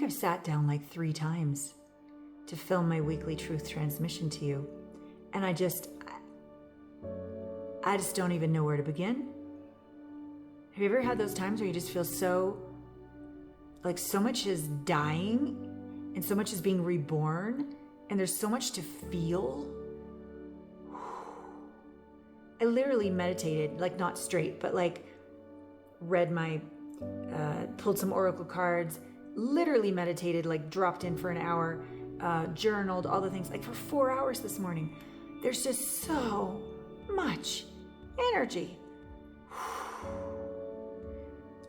think I've sat down like 3 times to film my weekly truth transmission to you. And I just don't even know where to begin. Have you ever had those times where you just feel so much is dying and so much is being reborn and there's so much to feel? I literally meditated, like not straight, but like read pulled some oracle cards, literally meditated, like dropped in for an hour, journaled, all the things, like for 4 hours this morning. There's just so much energy.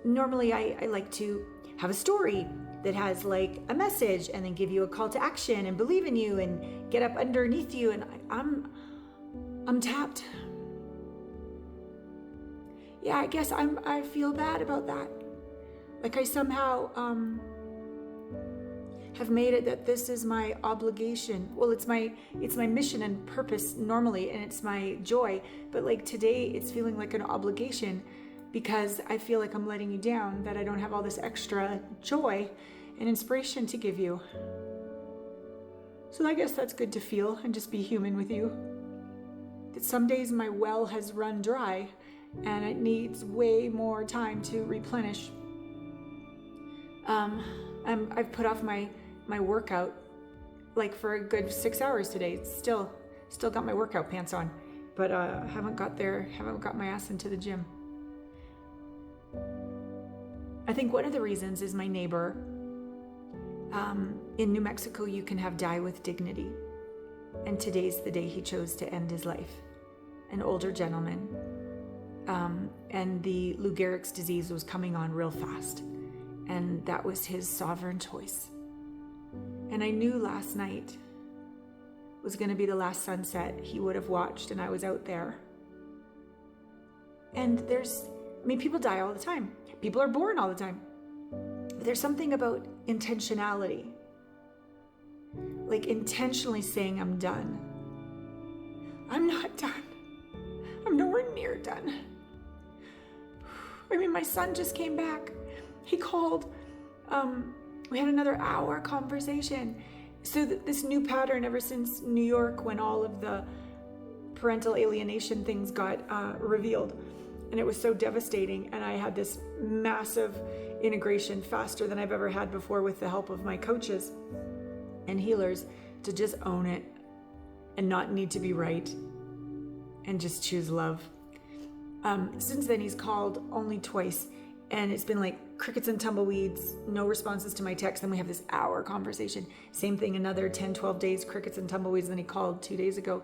Normally I like to have a story that has like a message and then give you a call to action and believe in you and get up underneath you, and I'm tapped. Yeah, I guess I feel bad about that. Like I somehow have made it that this is my obligation. Well, it's my mission and purpose normally, and it's my joy. But like today, it's feeling like an obligation because I feel like I'm letting you down, that I don't have all this extra joy and inspiration to give you. So I guess that's good to feel and just be human with you. That some days my well has run dry and it needs way more time to replenish. I've put off my workout like for a good 6 hours today. Still got my workout pants on, but haven't got my ass into the gym. I think one of the reasons is my neighbor. In New Mexico, you can have die with dignity, and today's the day he chose to end his life. An older gentleman, and the Lou Gehrig's disease was coming on real fast. And that was his sovereign choice. And I knew last night was going to be the last sunset he would have watched, and I was out there. And people die all the time. People are born all the time. But there's something about intentionality. Like intentionally saying, I'm done. I'm not done. I'm nowhere near done. I mean, my son just came back. He called, we had another hour conversation. So this new pattern ever since New York, when all of the parental alienation things got revealed, and it was so devastating, and I had this massive integration faster than I've ever had before with the help of my coaches and healers to just own it and not need to be right and just choose love. Since then, he's called only twice. And it's been like crickets and tumbleweeds, no responses to my text. Then we have this hour conversation. Same thing, another 10, 12 days, crickets and tumbleweeds. And then he called 2 days ago.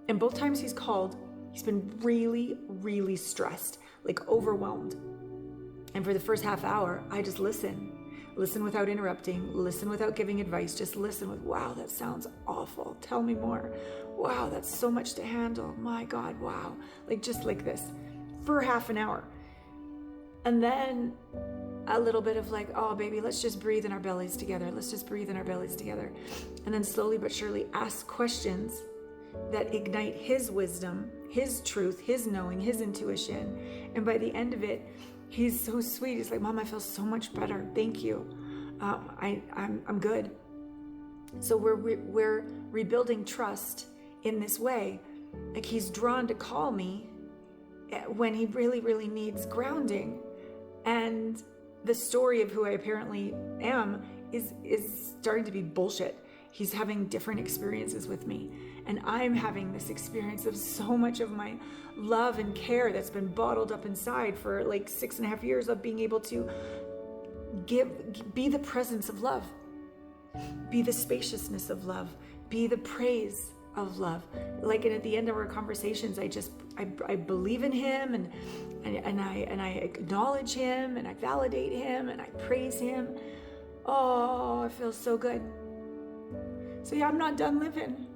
And both times he's called, he's been really, really stressed, like overwhelmed. And for the first half hour, I just listen without interrupting, listen without giving advice, just listen with, wow, that sounds awful. Tell me more. Wow, that's so much to handle. My God, wow. Like just like this for half an hour. And then a little bit of like, oh, baby, let's just breathe in our bellies together. Let's just breathe in our bellies together. And then slowly but surely ask questions that ignite his wisdom, his truth, his knowing, his intuition. And by the end of it, he's so sweet. He's like, Mom, I feel so much better. Thank you. I'm good. So we're rebuilding trust in this way. Like he's drawn to call me when he really, really needs grounding. And the story of who I apparently am is starting to be bullshit. He's having different experiences with me. And I'm having this experience of so much of my love and care that's been bottled up inside for like 6.5 years of being able to be the presence of love, be the spaciousness of love, be the praise of love. Like, and at the end of our conversations, I believe in him and I acknowledge him and I validate him and I praise him. Oh, it feels so good. So yeah, I'm not done living.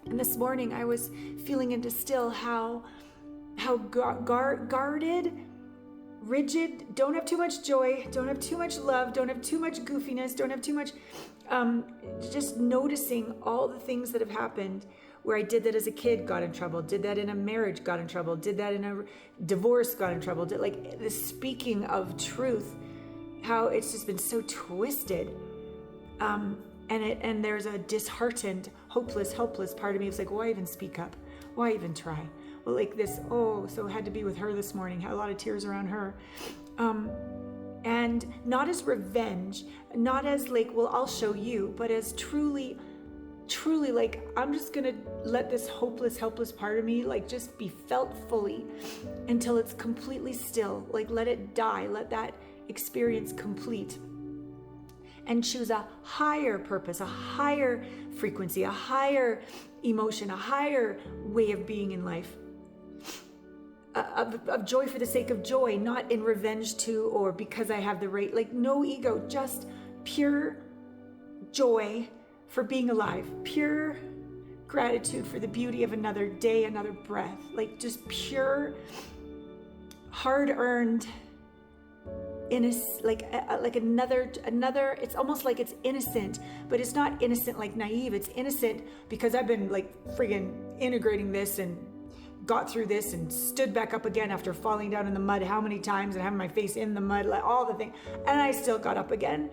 And this morning I was feeling into still how guarded, rigid, don't have too much joy, don't have too much love, don't have too much goofiness, don't have too much, just noticing all the things that have happened where I did that as a kid, got in trouble, did that in a marriage, got in trouble, did that in a divorce, got in trouble, did like the speaking of truth how it's just been so twisted. And there's a disheartened, hopeless, helpless part of me. It's like, why even speak up? Why even try? Well, like this, so had to be with her this morning, had a lot of tears around her. And not as revenge, not as like, well, I'll show you, but as truly like, I'm just gonna let this hopeless, helpless part of me like just be felt fully until it's completely still. Like, let it die, let that experience complete, and choose a higher purpose, a higher frequency, a higher emotion, a higher way of being in life. Of joy for the sake of joy, not in revenge to or because I have the right, like no ego, just pure joy for being alive, pure gratitude for the beauty of another day, another breath, like just pure, hard-earned, like another, it's almost like it's innocent, but it's not innocent like naive, it's innocent because I've been like friggin' integrating this and got through this and stood back up again after falling down in the mud how many times and having my face in the mud, like all the things, and I still got up again.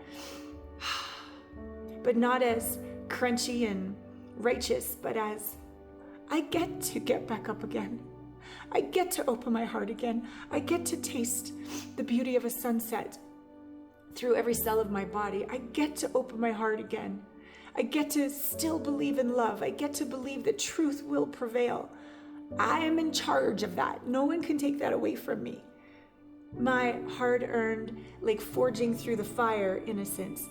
But not as crunchy and righteous, but as I get to get back up again. I get to open my heart again. I get to taste the beauty of a sunset through every cell of my body. I get to open my heart again. I get to still believe in love. I get to believe that truth will prevail. I am in charge of that. No one can take that away from me. My hard-earned, like forging through the fire innocence.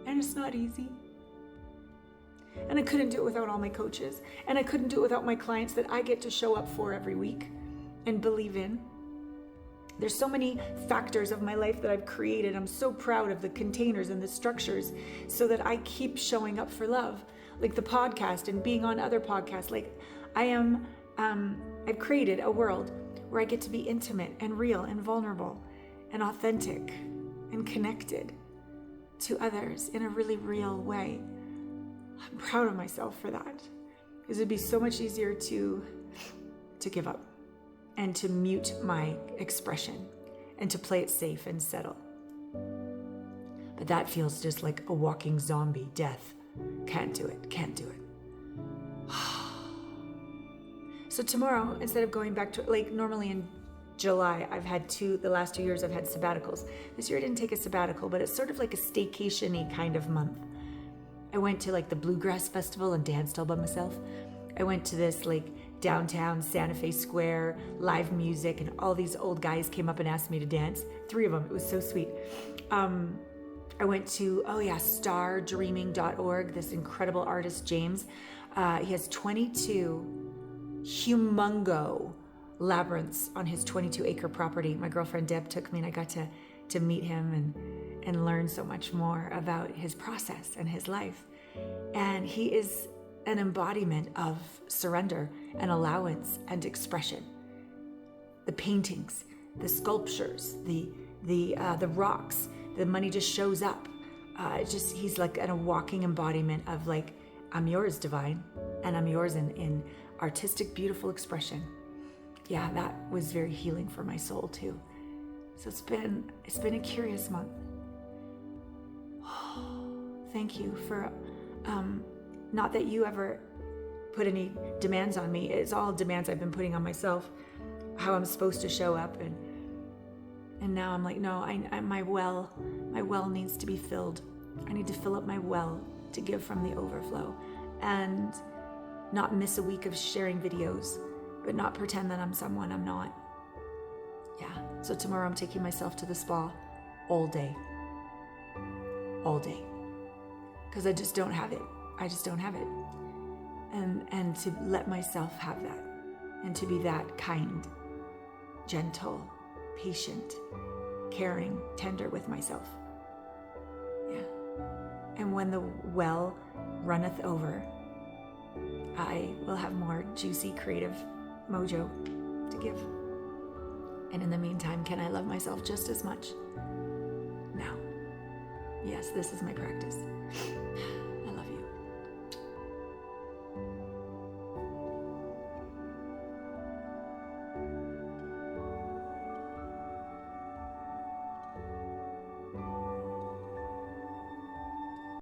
And it's not easy. And I couldn't do it without all my coaches. And I couldn't do it without my clients that I get to show up for every week and believe in. There's so many factors of my life that I've created. I'm so proud of the containers and the structures so that I keep showing up for love. Like the podcast and being on other podcasts. Like I've created a world where I get to be intimate and real and vulnerable and authentic and connected to others in a really real way. I'm proud of myself for that, because it'd be so much easier to give up and to mute my expression and to play it safe and settle. But that feels just like a walking zombie, death. Can't do it. So tomorrow, instead of going back to, like normally in July, I've had the last 2 years I've had sabbaticals. This year I didn't take a sabbatical, but it's sort of like a staycation-y kind of month. I went to like the Bluegrass Festival and danced all by myself. I went to this like downtown Santa Fe Square, live music, and all these old guys came up and asked me to dance. 3 of them, it was so sweet. I went to, stardreaming.org, this incredible artist, James. He has 22 humongo labyrinths on his 22-acre property. My girlfriend Deb took me and I got to meet him and learn so much more about his process and his life. And he is an embodiment of surrender and allowance and expression. The paintings, the sculptures, the rocks, the money just shows up. He's like a walking embodiment of like, I'm yours, divine, and I'm yours in artistic, beautiful expression. Yeah, that was very healing for my soul too. So it's been a curious month. Thank you for, not that you ever put any demands on me. It's all demands I've been putting on myself, how I'm supposed to show up, and now I'm like, no, my well needs to be filled. I need to fill up my well to give from the overflow, and not miss a week of sharing videos, but not pretend that I'm someone I'm not. Yeah, so tomorrow I'm taking myself to the spa all day, because I just don't have it. And to let myself have that, and to be that kind, gentle, patient, caring, tender with myself. Yeah. And when the well runneth over, I will have more juicy, creative mojo to give. And in the meantime, can I love myself just as much? Now. Yes, this is my practice.